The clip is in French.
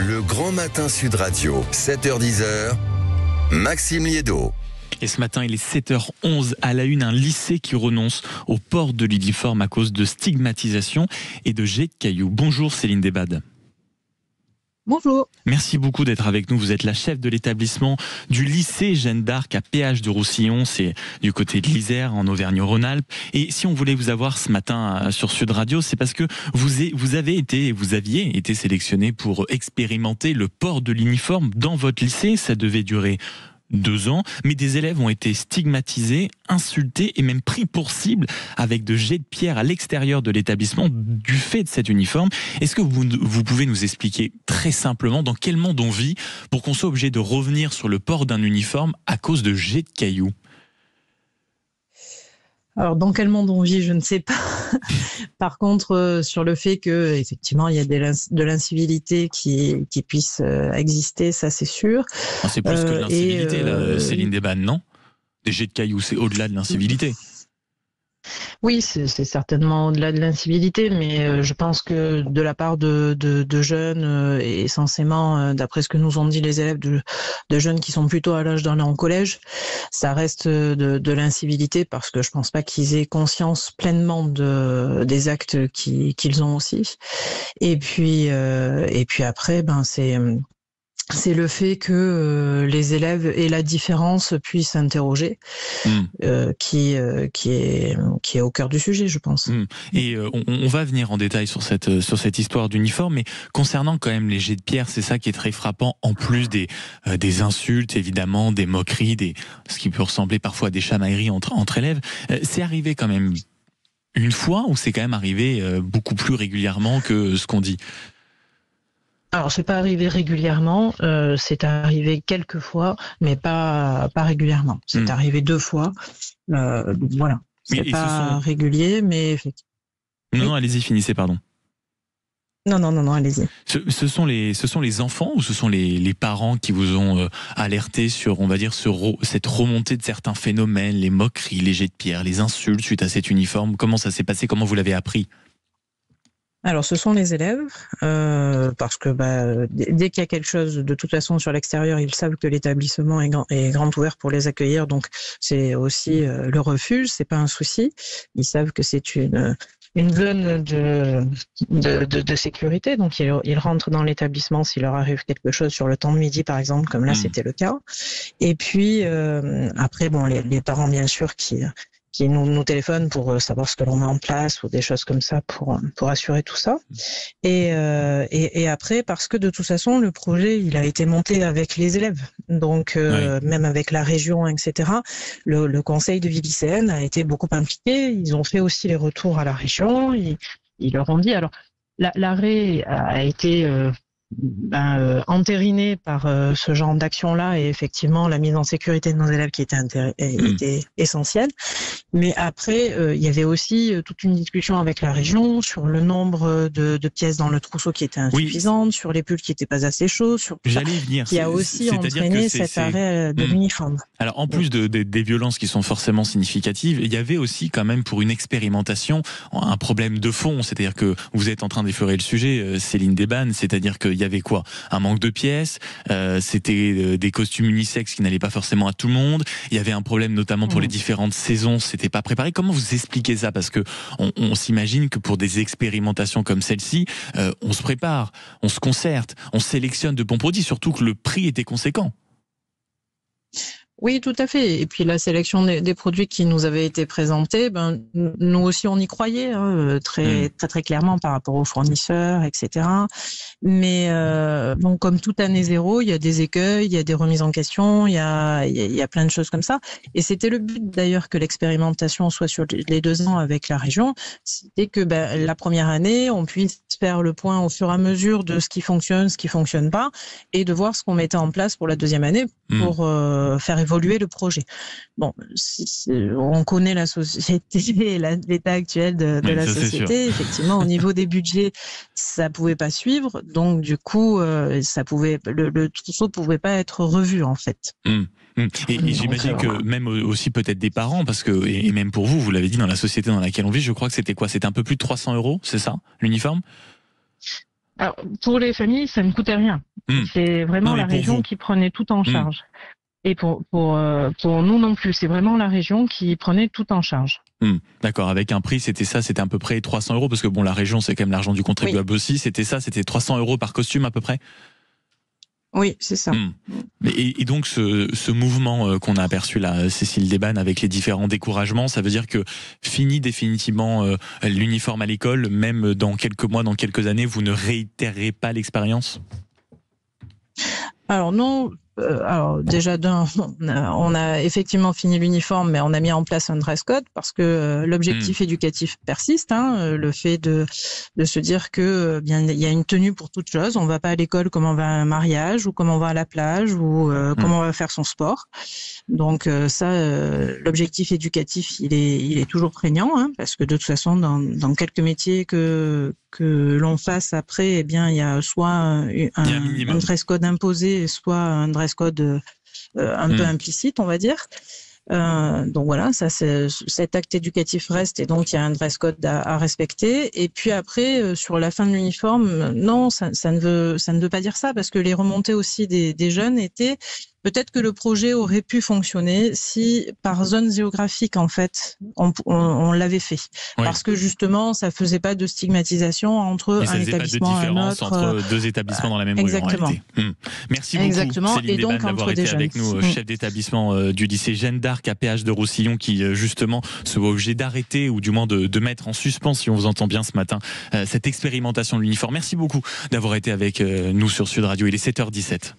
Le Grand Matin Sud Radio, 7h-10h, Maxime Liédo. Et ce matin, il est 7h11 à la une, un lycée qui renonce au port de l'uniforme à cause de stigmatisation et de jets de cailloux. Bonjour Céline Desbades. Bonjour. Merci beaucoup d'être avec nous. Vous êtes la chef de l'établissement du lycée Jeanne d'Arc à Péage de Roussillon. C'est du côté de l'Isère, en Auvergne-Rhône-Alpes. Et si on voulait vous avoir ce matin sur Sud Radio, c'est parce que vous aviez été sélectionné pour expérimenter le port de l'uniforme dans votre lycée. Ça devait durer 2 ans, mais des élèves ont été stigmatisés, insultés et même pris pour cible avec de jets de pierre à l'extérieur de l'établissement du fait de cet uniforme. Est-ce que vous pouvez nous expliquer très simplement dans quel monde on vit pour qu'on soit obligé de revenir sur le port d'un uniforme à cause de jets de cailloux ? Alors, dans quel monde on vit, je ne sais pas. Par contre, sur le fait que effectivement il y a de l'incivilité qui puisse exister, ça c'est sûr. C'est plus que l'incivilité, Céline Desbades, non ? Des jets de cailloux, c'est au-delà de l'incivilité. Oui, c'est certainement au-delà de l'incivilité, mais je pense que de la part de jeunes, et essentiellement, d'après ce que nous ont dit les élèves, de jeunes qui sont plutôt à l'âge d'aller en collège, ça reste de l'incivilité parce que je pense pas qu'ils aient conscience pleinement des actes qu'ils ont aussi. Et puis après, c'est le fait que les élèves et la différence puissent s'interroger, qui est au cœur du sujet, je pense. Et on va venir en détail sur cette histoire d'uniforme, mais concernant quand même les jets de pierre, c'est ça qui est très frappant, en plus des insultes, évidemment, des moqueries, ce qui peut ressembler parfois à des chamailleries entre élèves. C'est arrivé quand même une fois ou c'est quand même arrivé beaucoup plus régulièrement que ce qu'on dit ? Alors, c'est pas arrivé régulièrement, c'est arrivé quelques fois, mais pas régulièrement. C'est arrivé 2 fois, voilà. C'est pas régulier, mais effectivement. Non, allez-y, finissez, pardon. Non, allez-y. Ce sont les enfants ou ce sont les parents qui vous ont alerté sur, on va dire, cette remontée de certains phénomènes, les moqueries, les jets de pierre, les insultes suite à cet uniforme ? Comment ça s'est passé ? Comment vous l'avez appris ? Alors, ce sont les élèves, parce que dès qu'il y a quelque chose, de toute façon, sur l'extérieur, ils savent que l'établissement est grand ouvert pour les accueillir, donc c'est aussi le refuge, c'est pas un souci. Ils savent que c'est une zone de sécurité, donc ils rentrent dans l'établissement s'il leur arrive quelque chose sur le temps de midi, par exemple, comme là c'était le cas. Et puis après, les parents, bien sûr, qui nous téléphonent pour savoir ce que l'on met en place ou des choses comme ça pour assurer tout ça. Et après, parce que de toute façon, le projet, il a été monté avec les élèves. Donc, même avec la région, etc., le conseil de vie lycéenne a été beaucoup impliqué. Ils ont fait aussi les retours à la région. Ils leur ont dit, alors, l'arrêt a été entériné par ce genre d'action-là, et effectivement la mise en sécurité de nos élèves qui était essentielle. Mais après, il y avait aussi toute une discussion avec la région sur le nombre de pièces dans le trousseau qui étaient insuffisantes, sur les pulls qui n'étaient pas assez chauds, J'allais y venir. Qui a aussi entraîné cet arrêt de l'uniforme. Alors en plus des violences qui sont forcément significatives, il y avait aussi quand même pour une expérimentation un problème de fond, c'est-à-dire que vous êtes en train d'effleurer le sujet, Céline Desbades, c'est-à-dire qu'il y avait quoi ? Un manque de pièces, c'était des costumes unisexes qui n'allaient pas forcément à tout le monde, il y avait un problème notamment pour les différentes saisons, c'était pas préparé. Comment vous expliquez ça ? Parce que on s'imagine que pour des expérimentations comme celle-ci, on se prépare, on se concerte, on sélectionne de bons produits, surtout que le prix était conséquent. Oui, tout à fait. Et puis la sélection des produits qui nous avaient été présentés, nous aussi on y croyait, très clairement par rapport aux fournisseurs, etc. Mais comme toute année zéro, il y a des écueils, il y a des remises en question, il y a plein de choses comme ça. Et c'était le but d'ailleurs que l'expérimentation soit sur les 2 ans avec la région, c'était que la première année, on puisse faire le point au fur et à mesure de ce qui fonctionne, ce qui fonctionne pas, et de voir ce qu'on mettait en place pour la deuxième année pour faire évoluer le projet. Bon, on connaît la société et l'état actuel de la société. Effectivement, au niveau des budgets, ça pouvait pas suivre. Donc, du coup, le trousseau pouvait pas être revu, en fait. Et j'imagine que même aussi peut-être des parents, parce que, et même pour vous, vous l'avez dit, dans la société dans laquelle on vit, je crois que c'était quoi ? C'était un peu plus de 300 €, c'est ça, l'uniforme ? Alors, pour les familles, ça ne coûtait rien. C'est vraiment la région qui prenait tout en charge. Et pour nous non plus, c'est vraiment la région qui prenait tout en charge. D'accord, avec un prix, c'était à peu près 300 €, parce que bon, la région, c'est quand même l'argent du contribuable aussi, c'était 300 € par costume à peu près? Oui, c'est ça. Et donc ce mouvement qu'on a aperçu là, Cécile Debanne, avec les différents découragements, ça veut dire que fini définitivement l'uniforme à l'école, même dans quelques mois, dans quelques années, vous ne réitérerez pas l'expérience? Alors non, alors déjà on a effectivement fini l'uniforme, mais on a mis en place un dress code parce que l'objectif éducatif persiste. Le fait de se dire que bien il y a une tenue pour toute chose. On va pas à l'école comme on va à un mariage ou comme on va à la plage ou comme on va faire son sport. Donc l'objectif éducatif il est toujours prégnant, parce que de toute façon dans quelques métiers que l'on fasse après, eh bien il y a soit un dress code imposé, soit un dress code un peu implicite, on va dire. Donc voilà, cet acte éducatif reste, et donc il y a un dress code à respecter. Et puis après, sur la fin de l'uniforme, non, ça ne veut pas dire ça, parce que les remontées aussi des jeunes étaient peut-être que le projet aurait pu fonctionner si par zone géographique en fait on l'avait fait, parce que justement ça faisait pas de stigmatisation entre un établissement et un autre, entre deux établissements dans la même rue en réalité. Merci beaucoup Céline Debanne d'avoir été avec nous, chef d'établissement du lycée Jeanne d'Arc à Péage de Roussillon, qui justement se voit obligé d'arrêter, ou du moins de mettre en suspens, si on vous entend bien ce matin, cette expérimentation de l'uniforme. Merci beaucoup d'avoir été avec nous sur Sud Radio. Il est 7h17.